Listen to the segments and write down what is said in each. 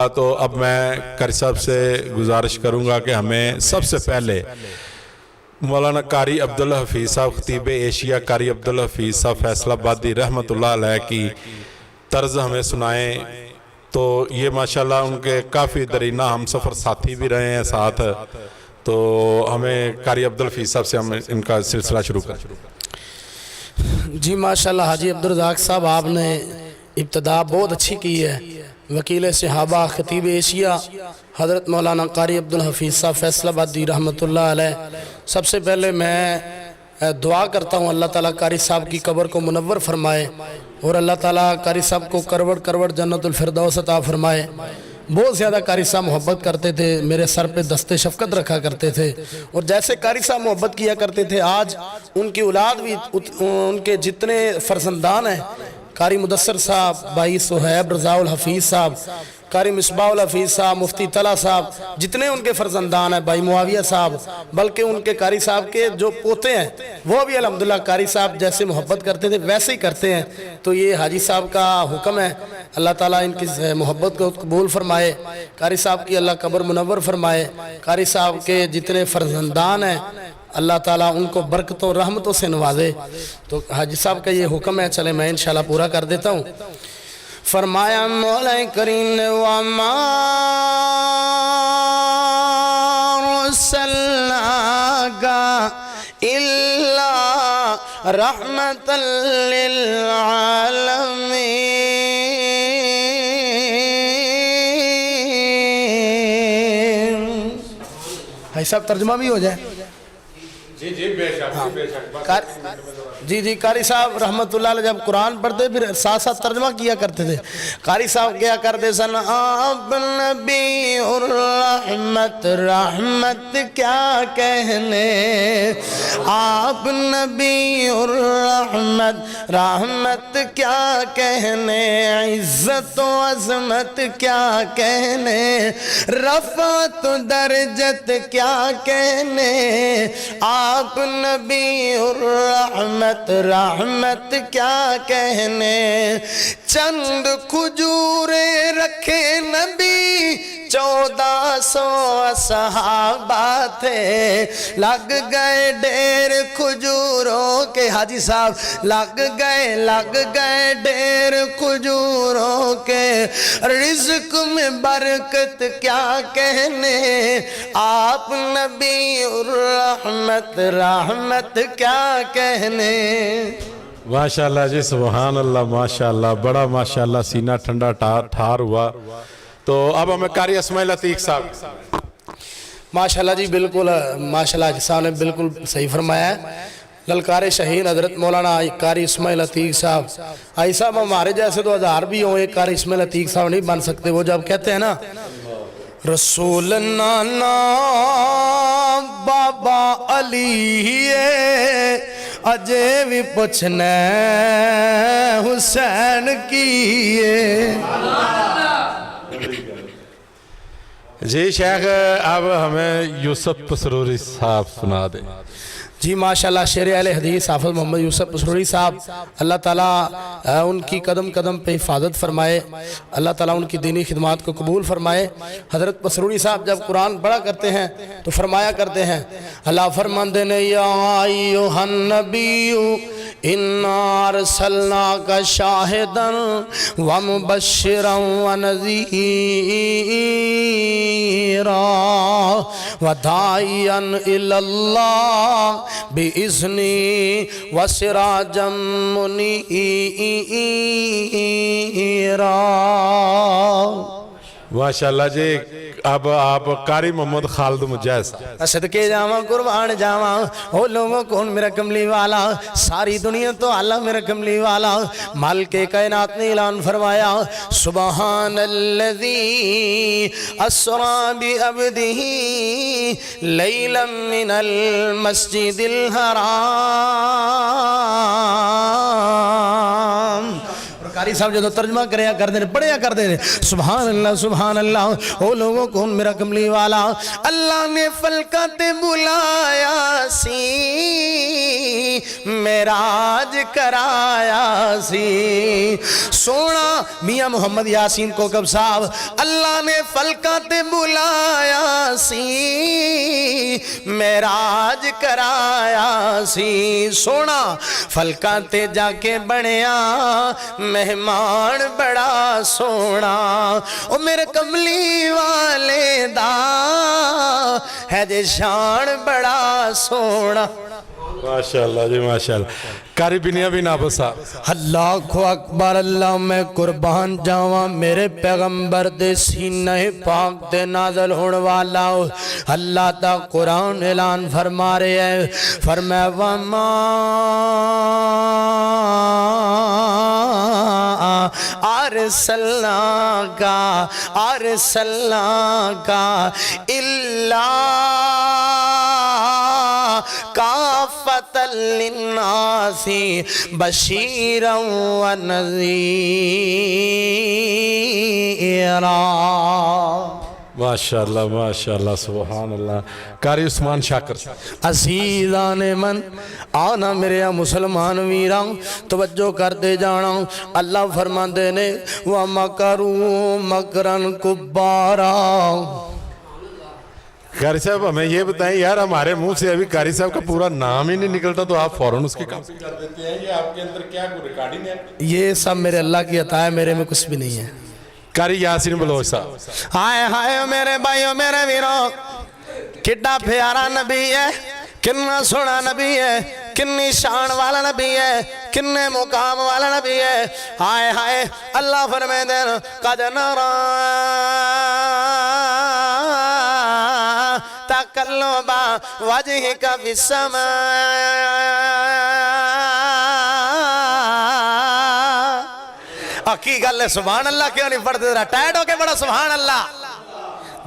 اللہ تو اب میں قاری صاحب سے گزارش کروں گا کہ ہمیں سب سے پہلے مولانا قاری عبدالحفیظ صاحب خطیب ایشیا قاری عبدالحفیظ صاحب فیصل آبادی رحمۃ اللہ علیہ کی طرز ہمیں سنائیں. تو یہ ماشاءاللہ ان کے کافی درینہ ہم سفر ساتھی بھی رہے ہیں ساتھ. تو ہمیں قاری عبدالحفیظ صاحب سے ہم ان کا سلسلہ شروع کریں. جی ماشاءاللہ حاجی عبدالرزاق صاحب آپ نے ابتدا بہت اچھی کی ہے. وکیل صحابہ خطیب ایشیا حضرت مولانا قاری عبدالحفیظ صاحب فیصل آبادی رحمۃ اللہ علیہ. سب سے پہلے میں دعا کرتا ہوں اللہ تعالیٰ قاری صاحب کی قبر کو منور فرمائے اور اللہ تعالیٰ قاری صاحب کو کروڑ کروڑ جنت الفردوس عطا فرمائے. بہت زیادہ قاری صاحب محبت کرتے تھے، میرے سر پہ دست شفقت رکھا کرتے تھے، اور جیسے قاری صاحب محبت کیا کرتے تھے آج ان کی اولاد بھی، ان کے جتنے فرزندان ہیں، قاری مدثر صاحب، بھائی صہیب رضا الحفیظ صاحب، قاری مصباح الحفیظ صاحب، مفتی طلحہ صاحب، جتنے ان کے فرزندان ہیں، بھائی معاویہ صاحب، بلکہ ان کے قاری صاحب کے جو پوتے ہیں وہ بھی الحمدللہ قاری صاحب جیسے محبت کرتے تھے ویسے ہی کرتے ہیں. تو یہ حاجی صاحب کا حکم ہے، اللہ تعالیٰ ان کی محبت کو قبول فرمائے، قاری صاحب کی اللہ قبر منور فرمائے. قاری صاحب کے جتنے فرزندان ہیں اللہ تعالیٰ ان کو برکتوں رحمتوں سے نوازے. تو حاجی صاحب کا یہ حکم ہے، چلے میں انشاءاللہ پورا کر دیتا ہوں. فرمایا مولا کریم نے وَمَا أَرْسَلْنَاكَ إِلَّا رَحْمَةً لِلْعَالَمِينَ. بھائی صاحب ترجمہ بھی ہو جائے. جی جی بے شک بے شک. جی قاری صاحب رحمت اللہ علیہ جب قرآن پڑھتے پھر ساتھ ساتھ ترجمہ کیا کرتے تھے. قاری صاحب کیا کرتے سن آپ نبی الرحمت رحمت کیا کہنے، آپ نبی الرحمت رحمت کیا کہنے، عزت و عظمت کیا کہنے، رفعت و درجت کیا کہنے، آپ نبی الرحمت رحمت کیا کہنے. چند کھجوریں رکھے نبی 1400 صحابہ تھے، لگ گئے ڈھیر کھجوروں کے. حاجی صاحب لگ گئے ڈھیر کھجوروں کے، رزق میں برکت کیا کہنے، آپ نبی الرحمت رحمت کیا کہنے. ماشاءاللہ جی سبحان اللہ ماشاءاللہ، بڑا ماشاءاللہ سینہ ٹھنڈا ٹھار ہوا. تو اب ہمیں قاری اسماعیل عتیق صاحب. ماشاءاللہ جی بالکل ماشاءاللہ حاجی صاحب نے بالکل صحیح فرمایا ہے. للکار شہین حضرت مولانا قاری اسماعیل عتیق صاحب. آئی صاحب ہمارے جیسے تو ہزار بھی ہوں، ایک قاری اسماعیل عتیق صاحب نہیں بن سکتے. وہ جب کہتے ہیں نا رسول نانا بابا علی اجے بھی پوچھنے حسین کیے. جی شیخ اب ہمیں یوسف پسروری صاحب سنا دیں. جی ماشاءاللہ شیر اہل حدیث حافظ محمد یوسف پسروری صاحب، اللہ تعالیٰ ان کی قدم قدم پہ حفاظت فرمائے، اللہ تعالیٰ ان کی دینی خدمات کو قبول فرمائے. حضرت پسروری صاحب جب قرآن پڑھا کرتے ہیں تو فرمایا کرتے ہیں، اللہ فرماندے نے یا ایھا النبی انا ارسلناک شاہدا ومبشرا ونذیرا وداعیا الی اللہ بِإِذْنِي وَسِرَاجًا مُنِيرًا. ماشاءاللہ جی اب آپ قاری محمد خالد مجاز. صدقے جاواں قربان جاواں او لوگوں کون میرا کملی والا، ساری دنیا تو اللہ میرا کملی والا. مالک کائنات نے اعلان فرمایا سبحان الذی اسرا بعبدہ لیلا من المسجد الحرام. قاری صاحب جو ترجمہ کریا کرتے ہیں پڑھیا کرتے ہیں سبحان اللہ او لوگوں کون میرا کملی والا. اللہ نے فلکت بلایا سی معراج کرایا سی، سونا میاں محمد یاسین کوکب صاحب اللہ نے فلکاں تے بلایا سی معراج کرایا سی سونا فلکاں تے جا کے بنیا مہمان بڑا سونا او میرے کملی والے دا ہے جے شان بڑا سونا ماشاءاللہ جی ماشاءاللہ کاری بنیا بھی نابل صاحب اللہ کو اکبر اللہ میں قربان جاواں میرے پیغمبر دے سینہ پاک دے نازل ہونے والا اللہ تا قرآن اعلان فرما رہے ہیں فرمایا وَمَا أَرْسَلْنَاكَ إِلَّا كَافَّةً لِلنَّاسِ بَشِيرًا وَنَذِيرًا ماشاءاللہ ماشاءاللہ سبحان اللہ کاری عثمان شاکر عزیزان من آنا میرے مسلمان ویران توجہ کر دے جانا اللہ فرمان دینے وَمَكَرُوا مَكْرًا كُبَّارًا قاری صاحب ہمیں یہ بتائیں یار ہمارے منہ سے ابھی قاری صاحب کا پورا نام ہی نہیں نکلتا تو آپ فوراً اس کی کاپی کر دیتے ہیں یہ آپ کے اندر کیا کوئی ریکارڈنگ ہے یہ سب میرے اللہ کی عطا ہے میرے میں کچھ بھی نہیں ہے قاری یاسین بلوچ صاحب ہائے ہائے میرے بھائیو میرے ویروں کڈا پیارا نبی ہے کنا سونا نبی ہے کنی شان والا نبی ہے کنے مقام والا نبی ہے ہائے ہائے اللہ فرمائے دین قد نرا تقلب وجهك في السماء کی گل ہے سبحان اللہ کیوں نہیں پڑھتے ذرا ٹائٹ ہو کے بڑا سبحان اللہ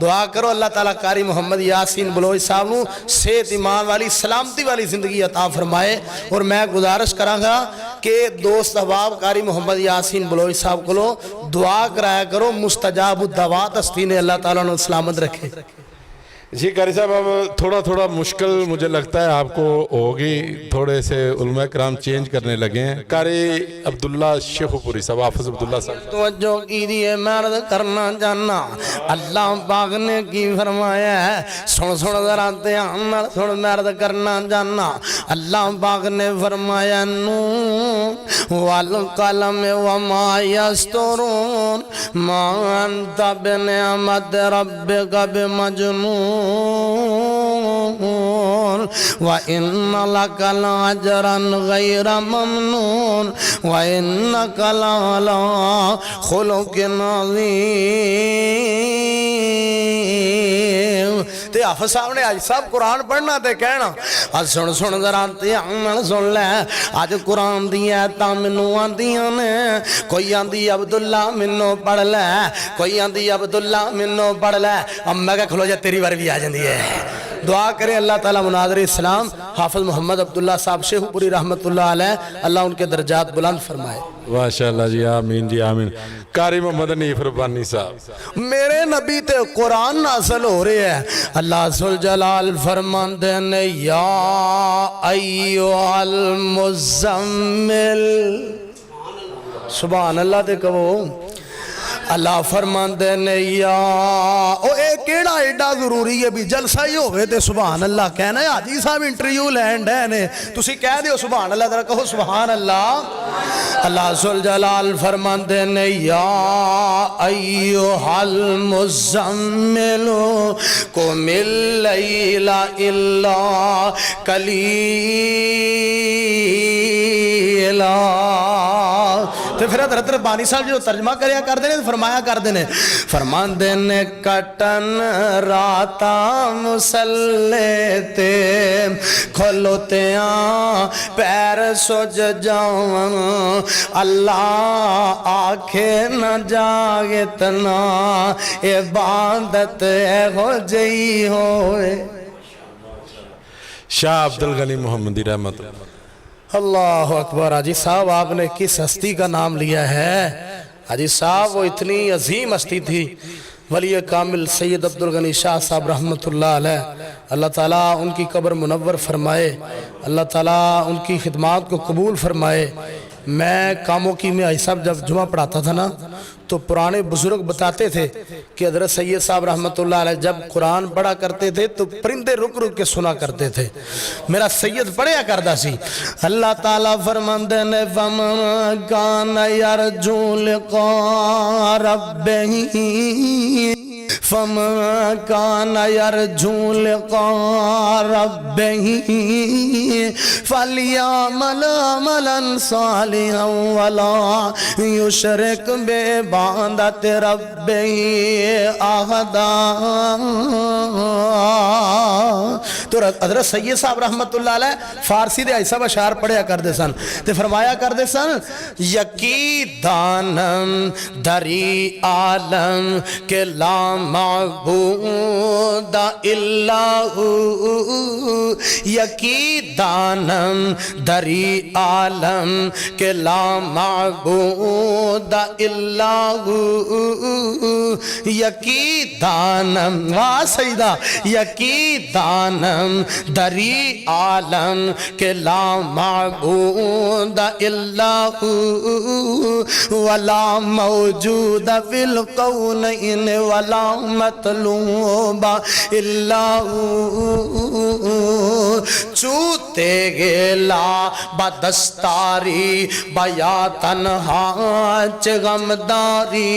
دعا کرو اللہ تعالیٰ قاری محمد یاسین بلوچ صاحب نو صحت ایمان والی سلامتی والی زندگی عطا فرمائے اور میں گزارش کراں گا کہ دوست احباب قاری محمد یاسین بلوچ صاحب کو دعا کرایا کرو مستجاب الدعوات استینے اللہ تعالیٰ نے سلامت رکھے جی قاری صاحب اب تھوڑا تھوڑا مشکل مجھے لگتا ہے آپ کو ہوگی تھوڑے سے علماء کرام چینج کرنے لگے ہیں قاری عبداللہ شیخو پوری صاحب حافظ عبداللہ صاحب توجہ کی دیئے مرد کرنا جانا اللہ پاک نے کی فرمایا ہے سن ذرا دھیان سن مرد کرنا جانا اللہ پاک نے فرمایا نون والقلم وما یسترون ما انت بنعمت ربک بمجنون وَإِنَّ لَكَ لَأَجْرًا غَيْرَ مَمْنُونٍ وَإِنَّكَ لَعَلَىٰ خُلُقٍ عَظِيمٍ تے حافظ صاحب نے آج صاحب قرآن پڑھنا تے کہنا آج سن ذرا دھیان سن لے آج قرآن دی آیتاں مینوں آندیاں نے کوئی آندی عبداللہ مینوں پڑھ لے کوئی آندی عبداللہ مینوں پڑھ لے اب میں کہ کھلو جا تیری بار بھی آ جاندی ہے دعا کریں اللہ تعالیٰ مناظر اسلام حافظ محمد عبداللہ صاحب شیخو پوری رحمت اللہ علیہ اللہ ان کے درجات بلند فرمائے ماشاءاللہ جی آمین جی آمین قاری محمد حنیف ربانی صاحب میرے نبی تے قرآن نازل ہو رہے ہیں اللہ ذوالجلال فرماندے نے یا ایوہ المزمل سبحان اللہ تے کہو اللہ فرماندے نے یا او ایک کیڑا ایڈا ضروری ہے بھی جلسہ ہی ہوئے تے سبحان اللہ کہنا ہے حاجی صاحب انٹرویو لینڈ ہے نے تسی کہہ دیو سبحان اللہ ذرا کہو سبحان اللہ اللہ ذوالجلال فرماندے نے یا ایوہ المزمل قم اللیل الا قلیلا تو پھر حضرت ربانی صاحب جو ترجمہ کریا کر دینے فرمایا کر دینے فرمان دینے کٹن راتا مسلیتے کھولوتے پیر سوج جاؤں اللہ آنکھیں نہ جاگتنا عبادت ہو جئی ہوئے شاہ عبدالغنی محمدی رحمت اللہ اللہ اکبر حاجی صاحب آپ نے کس ہستی کا نام لیا ہے حاجی صاحب وہ اتنی عظیم ہستی تھی ولی کامل سید عبدالغنی شاہ صاحب رحمت اللہ علیہ اللہ تعالیٰ ان کی قبر منور فرمائے اللہ تعالیٰ ان کی خدمات کو قبول فرمائے میں کاموں کی میں صاحب جب جمعہ پڑھاتا تھا نا تو پرانے بزرگ بتاتے تھے کہ حضرت سید صاحب رحمۃ اللہ علیہ جب قرآن پڑھا کرتے تھے تو پرندے رک رک کے سنا کرتے تھے. میرا سید پڑھیا کرتا سی. اللہ تعالیٰ فرماندے نے فَمَن كَانَ يَرْجُو لِقَاءَ رَبِّهِ فَمَن كَانَ يَرْجُو لِقَاءَ رَبِّهِ فَلْيَعْمَلْ عَمَلًا صَالِحًا وَلَا يُشْرِكْ بِعِبَادَةِ رَبِّهِ أَحَدًا. تو حضرت سید صاحب رحمت اللہ علیہ فارسی دے ایسا اشعار پڑھیا کردے سن تے فرمایا کردے سن یکی دانم دری عالم کے لا معبود الا ہو. یکی دانم دری عالم کے لا معبود الا ہو. یکی دانم واہ سیدہ یکی دانم دری عالم کے لا معبود الا ہو ولا موجود فی الکونین ولا مطلوب الا ہو. چوتے گلا بدستاری بیا تنہا چغمداری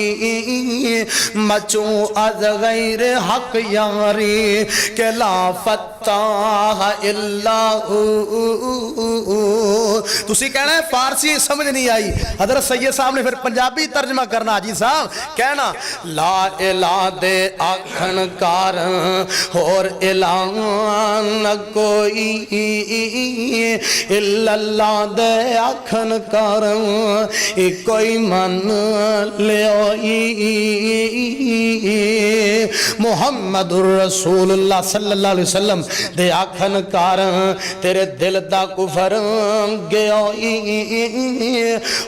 مچوں از غیر حق یاری کہ لا فتح الا تسی کہنا ہے فارسی سمجھ نہیں آئی. حضرت سید صاحب نے پھر پنجابی ترجمہ کرنا جی صاحب کہنا لا الہ دے آکھن کار اور اعلان کوئی الا اللہ دے آکھن کار کوئی من لیوئی. محمد الرسول اللہ صلی اللہ علیہ وسلم دے آکھن کار تیرے دل دا کفر گیوئی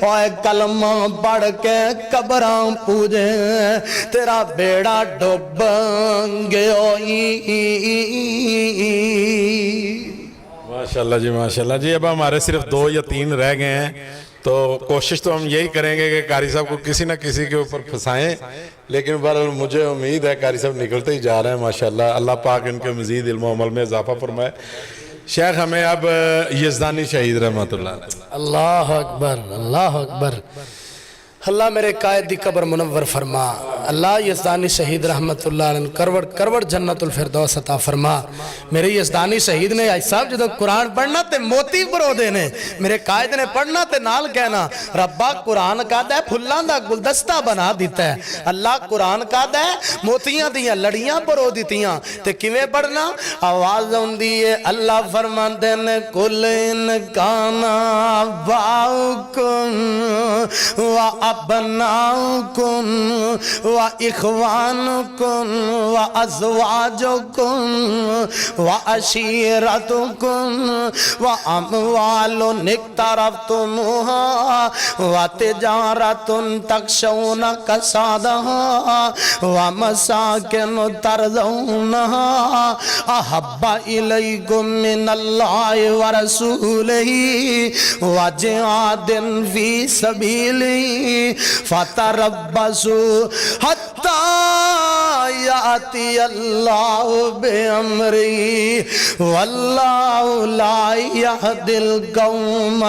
اوے کلمہ پڑھ کے قبراں پوجے تیرا بیڑا ڈوب گیوئی. ماشاءاللہ جی ماشاءاللہ جی. اب ہمارے صرف 2 یا 3 رہ گئے ہیں تو کوشش تو ہم یہی کریں گے کہ قاری صاحب کو کسی نہ کسی کے اوپر پھنسائیں, لیکن بہرحال مجھے امید ہے قاری صاحب نکلتے ہی جا رہے ہیں ماشاءاللہ. اللہ پاک ان کے مزید علم و عمل میں اضافہ فرمائے. شیخ ہمیں اب یزدانی شہید رحمت اللہ علیہ. اللہ اکبر اللہ اکبر. اللہ میرے قائد دی قبر منور فرما. اللہ یزدانی شہید رحمت اللہ علیہ کروڑ کروڑ جنت الفردوس عطا فرما. میرے یزدانی شہید نے آج صاحب جدو قرآن پڑھنا تے موتی برو دینے, میرے قائد نے پڑھنا تے نال کہنا ربا قرآن کا دے پھلان دا گلدستہ بنا دیتا ہے. اللہ قرآن کا دے موتیاں دیاں لڑیاں برو دیتیاں تے کیویں پڑھنا آواز ہوں دیئے. اللہ فرمان دینے کل انکانا باؤکن و ابناؤکم و اخوانکم و ازواجکم و عشیرتکم و اموال اقترفتموها و تجارت تخشون کسادها و مساکن ترضونها احب الیکم من اللہ و رسولہ و جہاد فی سبیلہ فتربصوا حتی یاتی اللہ بامرہ واللہ لا یہدی القوم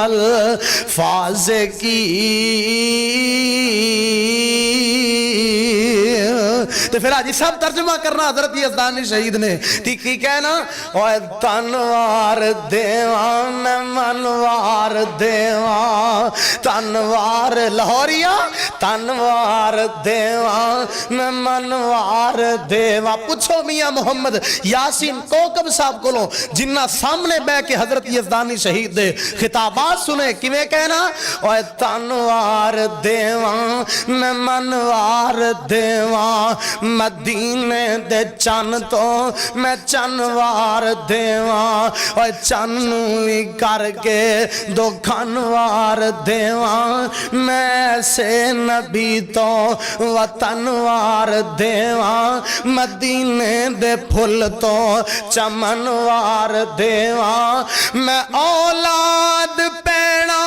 الفاسقین. تو پھر آجی سب ترجمہ کرنا حضرت یزدانی شہید نے کی کہنا اوہ تنوار دیوان منوار دیوان تنوار لاہوریا تنوار دیوان منوار دیوان. پوچھو میاں محمد یاسین کوکب صاحب کو لو جنہ سامنے بے کے حضرت یزدانی شہید دے خطابات سنے کیویں کہنا اوہ تنوار دیوان منوار دیوان مدینے دے چن تو میں چنوار دیوان اوہ چنوی کر کے دو کھنوار دیوان میں سے نبی تو وطنوار دیوان مدینے دے پھل تو چمنوار دیوان میں اولاد پیڑا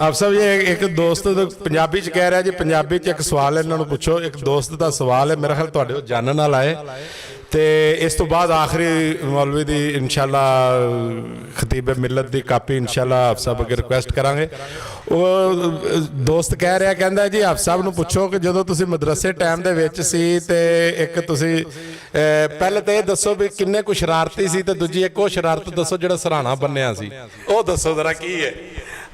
ਆਪ ਸਾਹਿਬ ਇਹ ਇੱਕ ਦੋਸਤ ਪੰਜਾਬੀ ਚ ਕਹਿ ਰਿਹਾ ਜੀ, ਪੰਜਾਬੀ ਚ ਇੱਕ ਸਵਾਲ ਇਹਨਾਂ ਨੂੰ ਪੁੱਛੋ। ਇੱਕ ਦੋਸਤ ਦਾ ਸਵਾਲ ਹੈ, ਮੇਰਾ ਖਿਆਲ ਤੁਹਾਡੇ ਉਹ ਜਾਣਨ ਨਾਲ ਆਏ, ਤੇ ਇਸ ਤੋਂ ਬਾਅਦ ਆਖਰੀ ਮੌਲਵੀ ਦੀ ਇਨਸ਼ਾਅੱਲਾ ਖਤੀਬ ਮਿਲਤ ਦੀ ਕਾਪੀ ਇਨਸ਼ਾਅੱਲਾ ਆਪ ਸਾਹਿਬ ਅੱਗੇ ਰਿਕੁਐਸਟ ਕਰਾਂਗੇ। ਉਹ ਦੋਸਤ ਕਹਿ ਰਿਹਾ, ਕਹਿੰਦਾ ਜੀ ਆਪ ਸਾਹਿਬ ਨੂੰ ਪੁੱਛੋ ਕਿ ਜਦੋਂ ਤੁਸੀਂ ਮਦਰਸੇ ਟਾਈਮ ਦੇ ਵਿੱਚ ਸੀ ਤੇ ਇੱਕ ਤੁਸੀਂ ਪਹਿਲੇ ਤਾਂ ਇਹ ਦੱਸੋ ਵੀ ਕਿੰਨੇ ਕੁ ਸ਼ਰਾਰਤੀ ਸੀ, ਤੇ ਦੂਜੀ ਇੱਕ ਉਹ ਸ਼ਰਾਰਤ ਦੱਸੋ ਜਿਹੜਾ ਸਰਾਣਾ ਬੰਨਿਆ ਸੀ, ਉਹ ਦੱਸੋ ਜ਼ਰਾ ਕੀ ਹੈ।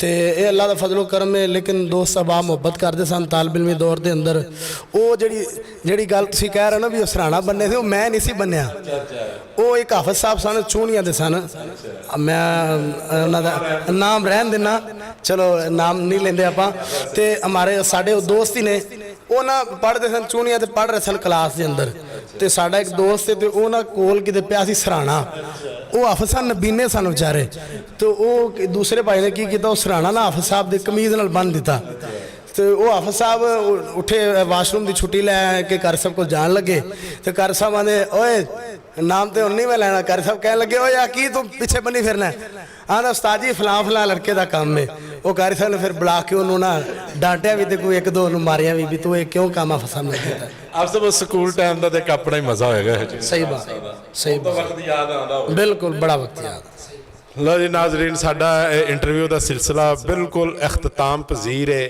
ਤੇ ਇਹ ਅੱਲਾ ਦਾ ਫਜ਼ਲ ਕਰਮ ਹੈ। ਲੇਕਿਨ ਦੋਸਤ ਸਾਹਿਬਾਂ ਮੁਹੱਬਤ ਕਰਦੇ ਸਨ ਤਾਲਿਬ ਇਲਮੀ ਦੌਰ ਦੇ ਅੰਦਰ। ਉਹ ਜਿਹੜੀ ਗੱਲ ਤੁਸੀਂ ਕਹਿ ਰਹੇ ਹੋ ਨਾ ਵੀ ਉਹ ਸਰਾਣਾ ਬੰਨੇ ਸੀ, ਉਹ ਮੈਂ ਨਹੀਂ ਸੀ ਬੰਨਿਆ। ਉਹ ਇੱਕ ਹਾਫਿਜ਼ ਸਾਹਿਬ ਸਨ, ਚੂਣੀਆਂ ਦੇ ਸਨ, ਮੈਂ ਉਹਨਾਂ ਦਾ ਨਾਮ ਰਹਿਣ ਦੇਣਾ, ਚਲੋ ਨਾਮ ਨਹੀਂ ਲੈਂਦੇ ਆਪਾਂ। ਤੇ ਸਾਡੇ ਉਹ ਦੋਸਤ ਹੀ ਨੇ, ਉਹ ਨਾ ਪੜ੍ਹਦੇ ਸਨ ਚੂਣੀਆਂ ਤੇ ਪੜ੍ਹ ਰਹੇ ਸਨ ਕਲਾਸ ਦੇ ਅੰਦਰ। ਤੇ ਸਾਡਾ ਇੱਕ ਦੋਸਤ ਤੇ ਉਹ ਨਾ ਕੋਲ ਕਿਤੇ ਪਿਆ ਸੀ ਸਰਾਣਾ, ਉਹ ਹਾਫਿਜ਼ ਸਾਹਿਬ ਨਬੀਨੇ ਸਨ ਵਿਚਾਰੇ। ਤੇ ਉਹ ਦੂਸਰੇ ਭਾਈ ਨੇ ਕੀ ਕੀਤਾ, ਉਹ ਸਰਾਣਾ ਨਾ ਹਾਫਿਜ਼ ਸਾਹਿਬ ਦੀ ਕਮੀਜ਼ ਨਾਲ ਬੰਨ੍ਹ ਦਿੱਤਾ। ਤੇ ਉਹ ਹਾਫਿਜ਼ ਸਾਹਿਬ ਉੱਠੇ ਵਾਸ਼ਰੂਮ ਦੀ ਛੁੱਟੀ ਲੈ ਕੇ ਕਰ ਸਾਹਿਬ ਕੋਲ ਜਾਣ ਲੱਗੇ, ਤੇ ਕਰ ਸਾਹਿਬ ਆਂਦੇ ਓਏ ਨਾਮ ਤੇ ਹੁਣ ਨਹੀਂ ਮੈਂ ਲੈਣਾ। ਕਰ ਸਾਹਿਬ ਕਹਿਣ ਲੱਗੇ ਓਏ ਆ ਕੀ ਤੂੰ ਪਿੱਛੇ ਬੰਨੀ ਫਿਰਨਾ? ਆਂਦਾ ਉਸਤਾਦ ਜੀ ਫਲਾਂ ਫਲਾਂ ਲੜਕੇ ਦਾ ਕੰਮ ਹੈ। ਉਹ ਕਰ ਸਾਹਿਬ ਨੇ ਫਿਰ ਬੁਲਾ ਕੇ ਉਹਨੂੰ ਨਾ ਡਾਂਟਿਆ ਵੀ ਤੇ ਕੋਈ ਇੱਕ ਦੋ ਨੂੰ ਮਾਰਿਆ ਵੀ ਤੂੰ ਇਹ ਕਿਉਂ ਕੰਮ ਪਸੰਦ ਨਹੀਂ ਕੀਤਾ। ਆਪ ਸਭ ਸਕੂਲ ਟਾਈਮ ਦਾ ਤੇ ਇੱਕ ਆਪਣਾ ਹੀ ਮਜ਼ਾ ਹੋਏਗਾ। ਸਹੀ ਬਾਤ, ਸਹੀ ਬਾਤ, ਵਕਤ ਯਾਦ ਆਉਂਦਾ ਬਿਲਕੁਲ ਬੜਾ ਵਕਤ ਯਾਦ। ਲਓ ਜੀ ਨਾਜ਼ਰੀਨ, ਸਾਡਾ ਇੰਟਰਵਿਊ ਦਾ ਸਿਲਸਿਲਾ ਬਿਲਕੁਲ ਇਖਤਤਾਮ ਪਜ਼ੀਰ ਹੈ,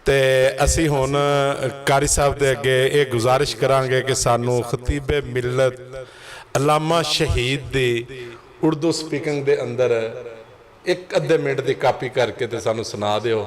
ਤੇ ਅਸੀਂ ਹੁਣ ਕਾਰੀ ਸਾਹਿਬ ਦੇ ਅੱਗੇ ਇਹ ਗੁਜ਼ਾਰਿਸ਼ ਕਰਾਂਗੇ ਕਿ ਸਾਨੂੰ ਖਤੀਬ ਮਿਲਤ ਅਲਾਮਾ ਸ਼ਹੀਦ ਦੀ ਉਰਦੂ ਸਪੀਕਿੰਗ ਦੇ ਅੰਦਰ ਇੱਕ ਅੱਧੇ ਮਿੰਟ ਦੀ ਕਾਪੀ ਕਰਕੇ ਤੇ ਸਾਨੂੰ ਸੁਣਾ ਦਿਓ।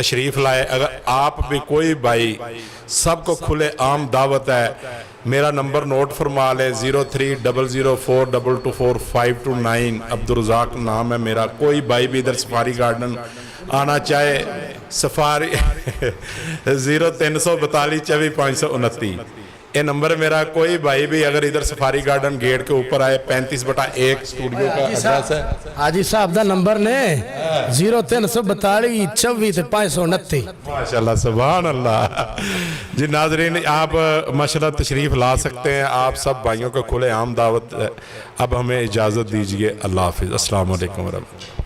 تشریف لائے. اگر آپ بھی کوئی بھائی, سب کو کھلے عام دعوت ہے. میرا نمبر نوٹ فرما لے 030042242529. عبدالرزاق نام ہے میرا. کوئی بھائی بھی ادھر سفاری گارڈن آنا چاہے, سفاری 0342242529 یہ نمبر میرا. کوئی بھائی بھی اگر ادھر سفاری گارڈن گیٹ کے اوپر آئے, 35/1 اسٹوڈیو کا ایڈریس ہے. حاجی صاحب دا نمبر نے 0342242529. ماشاءاللہ سبحان اللہ. جی ناظرین, آپ ماشاءاللہ تشریف لا سکتے ہیں. آپ سب بھائیوں کو کھلے عام دعوت ہے. اب ہمیں اجازت دیجئے. اللہ حافظ. السلام علیکم ورحمۃ اللہ.